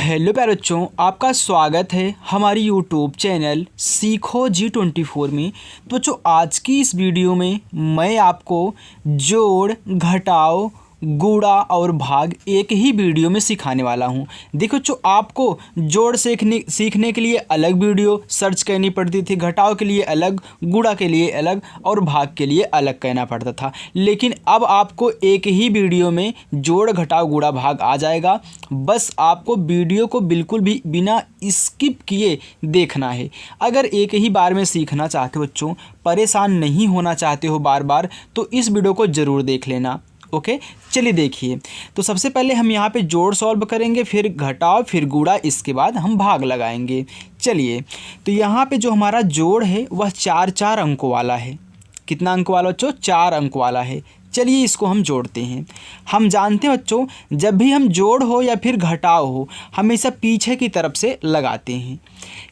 Hello प्यारे बच्चों, आपका स्वागत है हमारी यूट्यूब चैनल सीखो G24 में। तो बच्चों, आज की इस वीडियो में मैं आपको जोड़, घटाव, गुणा और भाग एक ही वीडियो में सिखाने वाला हूं। देखो बच्चों, आपको जोड़ सीखने के लिए अलग वीडियो सर्च करनी पड़ती थी, घटाव के लिए अलग, गुणा के लिए अलग और भाग के लिए अलग कहना पड़ता था। लेकिन अब आपको एक ही वीडियो में जोड़, घटाव, गुणा, भाग आ जाएगा। बस आपको वीडियो को बिल्कुल भी बिना स्किप किए देखना है। अगर एक ही बार में सीखना चाहते हो बच्चों, परेशान नहीं होना चाहते हो बार बार, तो इस वीडियो को ज़रूर देख लेना। ओके, चलिए देखिए। तो सबसे पहले हम यहाँ पे जोड़ सॉल्व करेंगे, फिर घटाव, फिर गुणा, इसके बाद हम भाग लगाएंगे। चलिए, तो यहाँ पे जो हमारा जोड़ है वह 4 अंकों वाला है। कितना अंक वाला बच्चों? 4 अंक वाला है। चलिए इसको हम जोड़ते हैं। हम जानते हैं बच्चों, जब भी हम जोड़ हो या फिर घटाव हो, हमेशा पीछे की तरफ से लगाते हैं,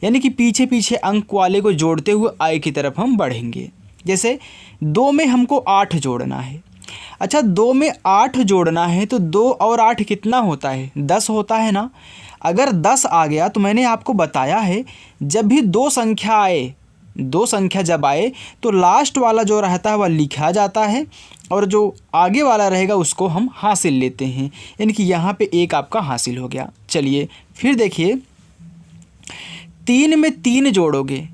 यानी कि पीछे पीछे अंक वाले को जोड़ते हुए आगे की तरफ हम बढ़ेंगे। जैसे 2 में हमको 8 जोड़ना है। अच्छा, 2 में 8 जोड़ना है तो 2 और 8 कितना होता है? 10 होता है ना। अगर 10 आ गया तो मैंने आपको बताया है, जब भी दो संख्या जब आए तो लास्ट वाला जो रहता है वह लिखा जाता है और जो आगे वाला रहेगा उसको हम हासिल लेते हैं, यानी कि यहाँ पे एक आपका हासिल हो गया। चलिए फिर देखिए, 3 में 3 जोड़ोगे,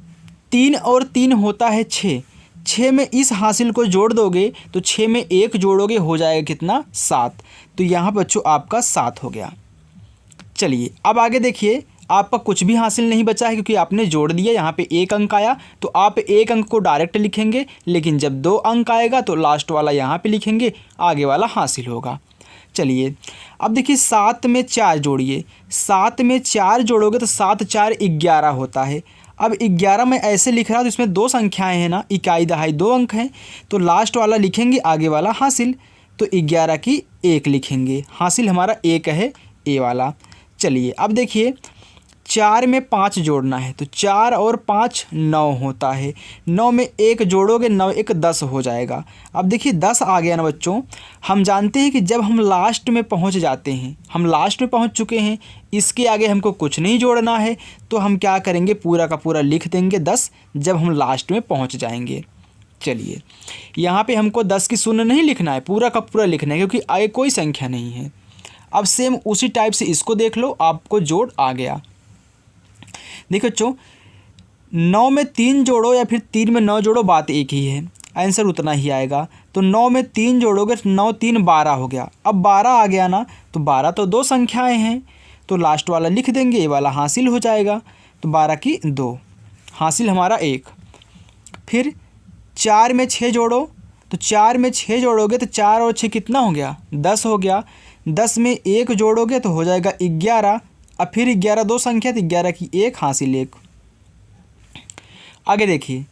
3 और 3 होता है 6। 6 में इस हासिल को जोड़ दोगे तो 6 में 1 जोड़ोगे, हो जाएगा कितना? 7। तो यहाँ बच्चों आपका 7 हो गया। चलिए अब आगे देखिए, आपका कुछ भी हासिल नहीं बचा है क्योंकि आपने जोड़ दिया। यहाँ पे 1 अंक आया तो आप 1 अंक को डायरेक्ट लिखेंगे, लेकिन जब 2 अंक आएगा तो लास्ट वाला यहाँ पे लिखेंगे, आगे वाला हासिल होगा। चलिए अब देखिए, 7 में 4 जोड़िए। 7 में 4 जोड़ोगे तो 7 4 11 होता है। अब 11 में ऐसे लिख रहा तो इसमें 2 संख्याएं हैं ना, इकाई दहाई 2 अंक हैं, तो लास्ट वाला लिखेंगे, आगे वाला हासिल। तो 11 की 1 लिखेंगे, हासिल हमारा 1 है, ए वाला। चलिए अब देखिए, 4 में 5 जोड़ना है तो 4 और 5 9 होता है। 9 में 1 जोड़ोगे, 9 1 10 हो जाएगा। अब देखिए 10 आ गया ना बच्चों। हम जानते हैं कि जब हम लास्ट में पहुंच जाते हैं, हम लास्ट में पहुंच चुके हैं, इसके आगे हमको कुछ नहीं जोड़ना है, तो हम क्या करेंगे, पूरा का पूरा लिख देंगे 10 जब हम लास्ट में पहुँच जाएंगे। चलिए यहाँ पर हमको 10 की शून्य नहीं लिखना है, पूरा का पूरा लिखना है क्योंकि आगे कोई संख्या नहीं है। अब सेम उसी टाइप से इसको देख लो, आपको जोड़ आ गया। देखो बच्चों, 9 में 3 जोड़ो या फिर 3 में 9 जोड़ो, बात एक ही है, आंसर उतना ही आएगा। तो 9 में 3 जोड़ोगे तो 9 3 12 हो गया। अब 12 आ गया ना, तो 12 तो 2 संख्याएं हैं, तो लास्ट वाला लिख देंगे, ये वाला हासिल हो जाएगा। तो 12 की 2, हासिल हमारा 1। फिर 4 में 6 जोड़ो, तो 4 में 6 जोड़ोगे तो 4 और 6 कितना हो गया? 10 हो गया। 10 में 1 जोड़ोगे तो हो जाएगा 11। अब फिर 11 2 संख्या, तो 11 की 1, हासिल 1। आगे देखिए,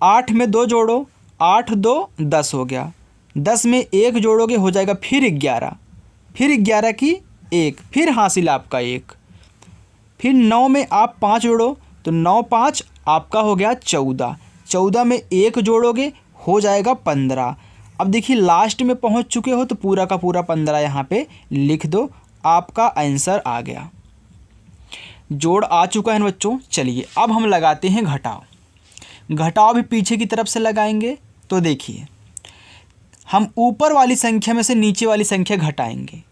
8 में 2 जोड़ो, 8 2 10 हो गया। 10 में 1 जोड़ोगे, हो जाएगा फिर 11, फिर 11 की 1, फिर हासिल आपका 1। फिर 9 में आप 5 जोड़ो, तो 9 5 आपका हो गया 14। 14 में 1 जोड़ोगे, हो जाएगा 15। अब देखिए लास्ट में पहुंच चुके हो तो पूरा का पूरा 15 यहाँ पे लिख दो, आपका आंसर आ गया। जोड़ आ चुका है बच्चों। चलिए अब हम लगाते हैं घटाव। घटाव भी पीछे की तरफ से लगाएंगे। तो देखिए, हम ऊपर वाली संख्या में से नीचे वाली संख्या घटाएंगे।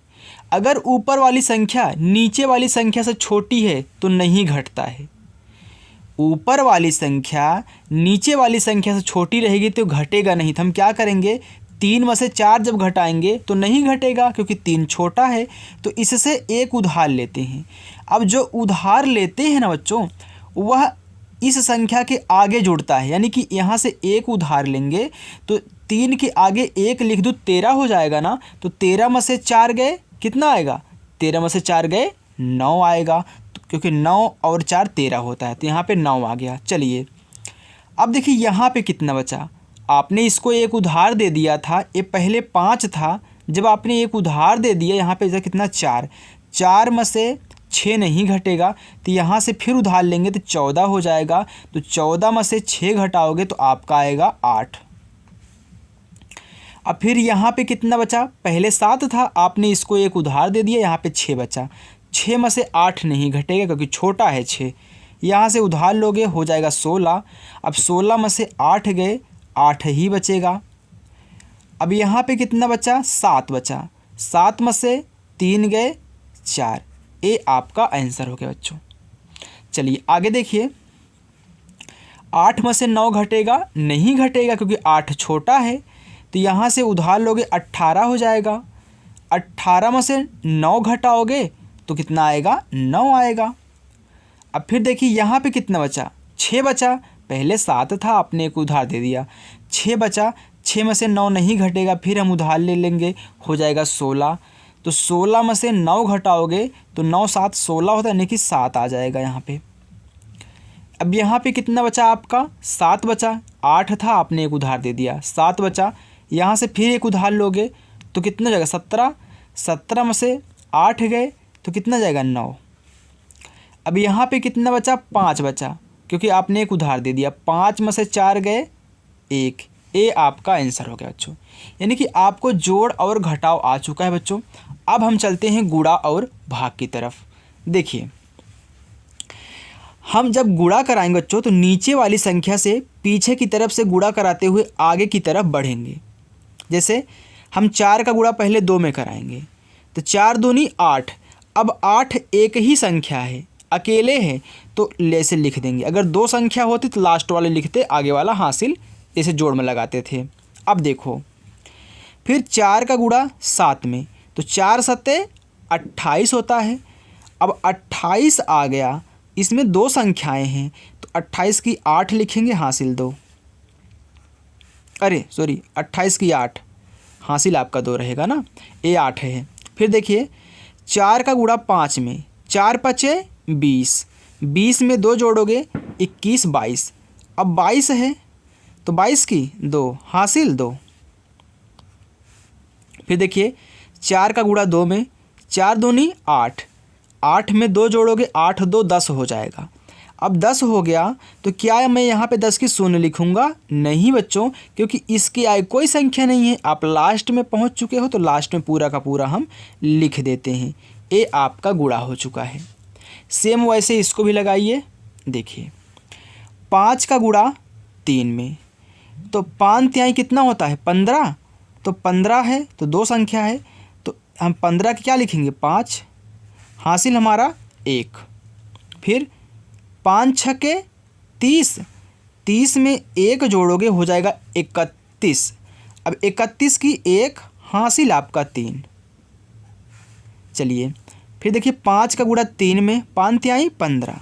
अगर ऊपर वाली संख्या नीचे वाली संख्या से छोटी है तो नहीं घटता है। ऊपर वाली संख्या नीचे वाली संख्या से छोटी रहेगी तो घटेगा नहीं। तो हम क्या करेंगे, 3 में से 4 जब घटाएंगे तो नहीं घटेगा क्योंकि 3 छोटा है। तो इससे एक उधार लेते हैं। अब जो उधार लेते हैं ना बच्चों, वह इस संख्या के आगे जुड़ता है, यानी कि यहाँ से एक उधार लेंगे तो 3 के आगे 1 लिख दूँ, 13 हो जाएगा ना। तो 13 में से 4 गए, कितना आएगा? 13 में से 4 गए 9 आएगा, क्योंकि 9 और 4 13 होता है, तो यहाँ पे 9 आ गया। चलिए अब देखिए यहाँ पे कितना बचा। आपने इसको एक उधार दे दिया था, ये पहले 5 था, जब आपने एक उधार दे दिया, यहाँ पे कितना 4, 4 में से 6 नहीं घटेगा, तो यहाँ से फिर उधार लेंगे तो 14 हो जाएगा। तो 14 में से 6 घटाओगे तो आपका आएगा 8। अब फिर यहाँ पे कितना बचा, पहले 7 था, आपने इसको एक उधार दे दिया, यहाँ पे 6 बचा। 6 में से 8 नहीं घटेगा क्योंकि छोटा है 6। यहाँ से उधार लोगे हो जाएगा 16। अब 16 में से 8 गए, 8 ही बचेगा। अब यहाँ पे कितना बचा, 7 बचा। 7 में से 3 गए, 4। ये आपका आंसर हो गया बच्चों। चलिए आगे देखिए, 8 में से 9 घटेगा, नहीं घटेगा क्योंकि 8 छोटा है। तो यहाँ से उधार लोगे 18 हो जाएगा। 18 में से 9 घटाओगे तो कितना आएगा, 9 आएगा। अब फिर देखिए यहाँ पे कितना बचा, 6 बचा। पहले 7 था, आपने एक उधार दे दिया, 6 बचा। 6 में से 9 नहीं घटेगा, फिर हम उधार ले लेंगे, हो जाएगा 16। तो 16 में से 9 घटाओगे तो 9 7 16 होता है, यानी कि 7 आ जाएगा यहाँ पे। अब यहाँ पे कितना बचा आपका, 7 बचा। 8 था, आपने एक उधार दे दिया, 7 बचा। यहाँ से फिर एक उधार लोगे तो कितना जाएगा, 17। 17 में से 8 गए तो कितना जाएगा, 9। अब यहाँ पे कितना बचा, 5 बचा क्योंकि आपने एक उधार दे दिया। 5 में से 4 गए, 1। ये आपका आंसर हो गया बच्चों। यानी कि आपको जोड़ और घटाव आ चुका है बच्चों। अब हम चलते हैं गुणा और भाग की तरफ। देखिए, हम जब गुणा कराएंगे बच्चों तो नीचे वाली संख्या से पीछे की तरफ से गुणा कराते हुए आगे की तरफ बढ़ेंगे। जैसे हम 4 का गुणा पहले 2 में कराएंगे तो 4 दूनी 8। अब 8 एक ही संख्या है, अकेले है तो ले से लिख देंगे। अगर 2 संख्या होती तो लास्ट वाले लिखते, आगे वाला हासिल जैसे जोड़ में लगाते थे। अब देखो, फिर 4 का गुणा 7 में तो 4 सत्ते 28 होता है। अब 28 आ गया, इसमें 2 संख्याएं हैं तो 28 की 8 लिखेंगे, हासिल 2। अरे सॉरी, 28 की 8, हासिल आपका 2 रहेगा ना, ये 8 है। फिर देखिए, 4 का गुणा 5 में, 4 पचे 20, 20 में 2 जोड़ोगे 21 22। अब 22 है तो 22 की 2, हासिल 2। फिर देखिए, 4 का गुणा 2 में, 4 दूनी 8, 8 में 2 जोड़ोगे 8 2 10 हो जाएगा। अब 10 हो गया तो क्या मैं यहाँ पे 10 की शून्य लिखूँगा, नहीं बच्चों, क्योंकि इसके आगे कोई संख्या नहीं है। आप लास्ट में पहुँच चुके हो तो लास्ट में पूरा का पूरा हम लिख देते हैं। ये आपका गुणा हो चुका है। सेम वैसे इसको भी लगाइए। देखिए, 5 का गुणा 3 में तो 5 तिहाई कितना होता है, 15। तो 15 है तो 2 संख्या है तो हम 15 की क्या लिखेंगे, 5, हासिल हमारा 1। फिर 5 छके 30, 30 में 1 जोड़ोगे हो जाएगा 31। अब 31 की 1, हासिल आपका 3। चलिए फिर देखिए, 5 का गुणा 3 में, 5 तिहाई 15,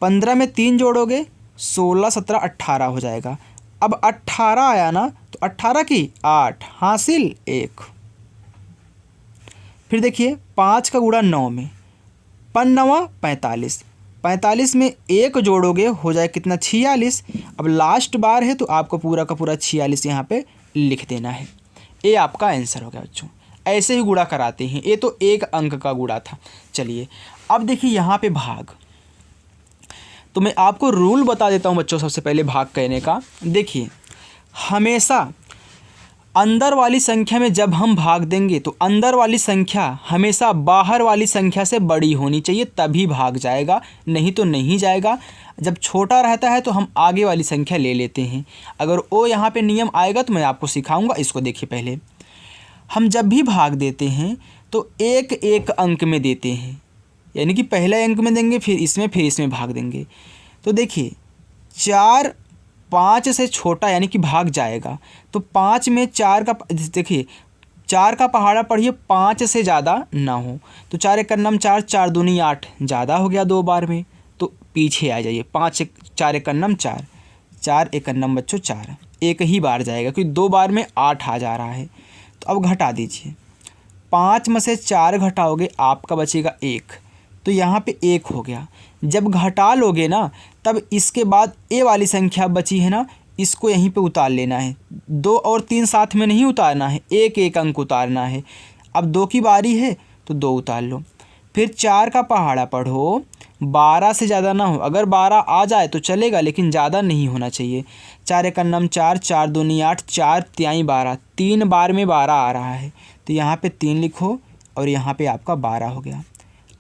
15 में 3 जोड़ोगे 16 17 18 हो जाएगा। अब 18 आया ना तो 18 की 8, हासिल 1। फिर देखिए, 5 का गुणा 9 में, 5 45, 45 में 1 जोड़ोगे हो जाए कितना, 46। अब लास्ट बार है तो आपको पूरा का पूरा 46 यहाँ पे लिख देना है। ये आपका आंसर हो गया बच्चों। ऐसे ही गुणा कराते हैं। ये तो 1 अंक का गुणा था। चलिए अब देखिए यहाँ पे भाग। तो मैं आपको रूल बता देता हूँ बच्चों, सबसे पहले भाग कहने का। देखिए, हमेशा अंदर वाली संख्या में जब हम भाग देंगे तो अंदर वाली संख्या हमेशा बाहर वाली संख्या से बड़ी होनी चाहिए, तभी भाग जाएगा, नहीं तो नहीं जाएगा। जब छोटा रहता है तो हम आगे वाली संख्या ले लेते हैं। अगर वो यहाँ पे नियम आएगा तो मैं आपको सिखाऊंगा। इसको देखिए, पहले हम जब भी भाग देते हैं तो 1 1 अंक में देते हैं, यानी कि पहले अंक में देंगे, फिर इसमें भाग देंगे। तो देखिए, 4 5 से छोटा यानी कि भाग जाएगा तो 5 में 4 का, देखिए 4 का पहाड़ा पढ़िए 5 से ज़्यादा ना हो। तो 4 एक नम 4, 4 दूनी 8, ज़्यादा हो गया 2 बार में, तो पीछे आ जाइए। 4 एक नम 4, 4 एक नम बच्चों 4, एक ही बार जाएगा क्योंकि 2 बार में 8 आ जा रहा है। तो अब घटा दीजिए, 5 में से 4 घटाओगे आपका बचेगा 1, तो यहाँ पे 1 हो गया। जब घटा लोगे ना तब इसके बाद ए वाली संख्या बची है ना, इसको यहीं पे उतार लेना है। 2 और 3 साथ में नहीं उतारना है, 1 1 अंक उतारना है। अब 2 की बारी है तो 2 उतार लो। फिर 4 का पहाड़ा पढ़ो, 12 से ज़्यादा ना हो। अगर 12 आ जाए तो चलेगा लेकिन ज़्यादा नहीं होना चाहिए। 4 एक नम 4, 4 दूनी 8, 4 तिहाई 12, 3 बार में 12 आ रहा है तो यहाँ पे 3 लिखो और यहाँ पे आपका 12 हो गया।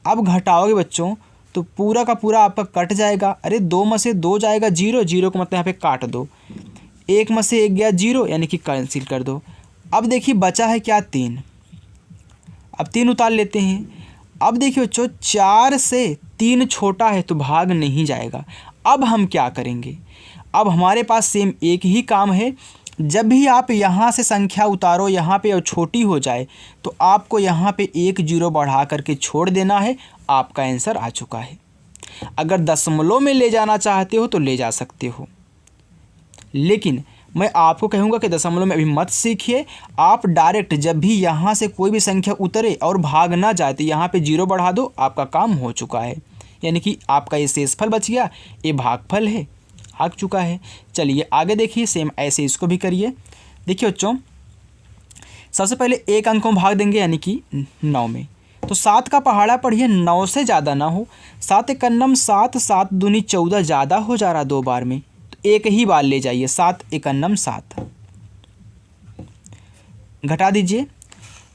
अब घटाओगे बच्चों तो पूरा का पूरा आपका कट जाएगा। अरे 2 में से 2 जाएगा 0, 0 का मतलब यहाँ पे काट दो। 1 में से 1 गया 0, यानी कि कैंसिल कर दो। अब देखिए बचा है क्या 3। अब 3 उतार लेते हैं। अब देखिए बच्चों 4 से 3 छोटा है तो भाग नहीं जाएगा। अब हम क्या करेंगे, अब हमारे पास सेम एक ही काम है। जब भी आप यहाँ से संख्या उतारो यहाँ पे और छोटी हो जाए तो आपको यहाँ पे 1 0 बढ़ा करके छोड़ देना है। आपका आंसर आ चुका है। अगर दशमलव में ले जाना चाहते हो तो ले जा सकते हो, लेकिन मैं आपको कहूँगा कि दशमलव में अभी मत सीखिए। आप डायरेक्ट जब भी यहाँ से कोई भी संख्या उतरे और भाग ना जाए तो यहाँ पे 0 बढ़ा दो, आपका काम हो चुका है। यानी कि आपका ये शेषफल बच गया, ये भागफल है, आ चुका है। चलिए आगे देखिए, सेम ऐसे इसको भी करिए। देखिए बच्चों सबसे पहले 1 अंक में भाग देंगे यानी कि 9 में, तो 7 का पहाड़ा पढ़िए 9 से ज़्यादा ना हो। 7 एकन्नम 7, 7 दूनी 14, ज़्यादा हो जा रहा 2 बार में, तो एक ही बार ले जाइए। 7 एकन्नम 7 घटा दीजिए।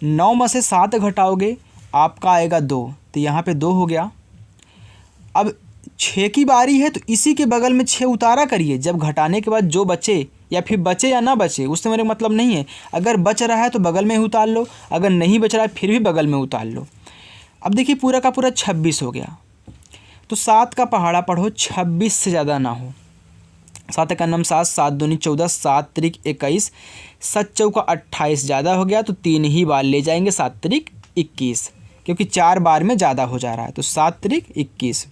9 में से 7 घटाओगे आपका आएगा 2, तो यहाँ पे 2 हो गया। अब 6 की बारी है तो इसी के बगल में 6 उतारा करिए। जब घटाने के बाद जो बचे, या फिर बचे या ना बचे उससे मेरे मतलब नहीं है। अगर बच रहा है तो बगल में ही उतार लो, अगर नहीं बच रहा है फिर भी बगल में उतार लो। अब देखिए पूरा का पूरा 26 हो गया, तो 7 का पहाड़ा पढ़ो 26 से ज़्यादा ना हो। 7 एकन्नम 7, 7 दूनी 14, 7 त्रिक 21, 7 चौका 28, ज़्यादा हो गया तो 3 ही बार ले जाएंगे। 7 त्रिक 21, क्योंकि 4 बार में ज़्यादा हो जा रहा है, तो 7 त्रिक 21।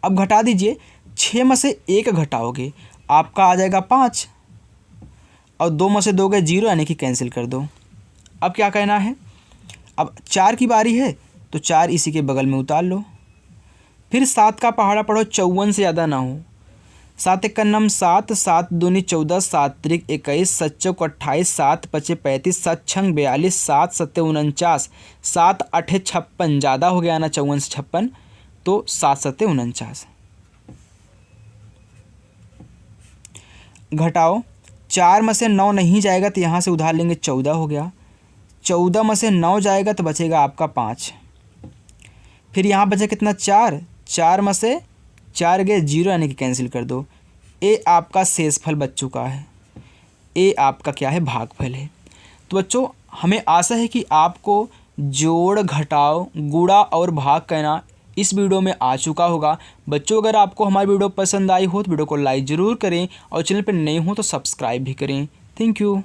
अब घटा दीजिए। 6 में से 1 घटाओगे आपका आ जाएगा 5, और 2 में से 2 गए 0, यानी कि कैंसिल कर दो। अब क्या कहना है, अब 4 की बारी है तो 4 इसी के बगल में उतार लो। फिर 7 का पहाड़ा पढ़ो 54 से ज़्यादा ना हो। 7 एकन्नम 7, 7 दूनी 14, 7 त्रिक 21, 7 चौक 28, 7 पचे 35, 7 छंग 42, 7 सत्ते 49, 7 अठे 56, ज़्यादा हो गया ना 54 से 56, तो 7 सत्ते 49। घटाओ। 4 में से 9 नहीं जाएगा तो यहाँ से उधार लेंगे, 14 हो गया। 14 में से 9 जाएगा तो बचेगा आपका 5। फिर यहाँ बचे कितना 4, 4 में से 4 गए 0, यानी कि कैंसिल कर दो। ये आपका शेषफल बच चुका है, ये आपका क्या है भागफल है। तो बच्चों हमें आशा है कि आपको जोड़ घटाव गुणा और भाग कहना इस वीडियो में आ चुका होगा। बच्चों अगर आपको हमारी वीडियो पसंद आई हो तो वीडियो को लाइक ज़रूर करें और चैनल पर नए हो तो सब्सक्राइब भी करें। Thank you.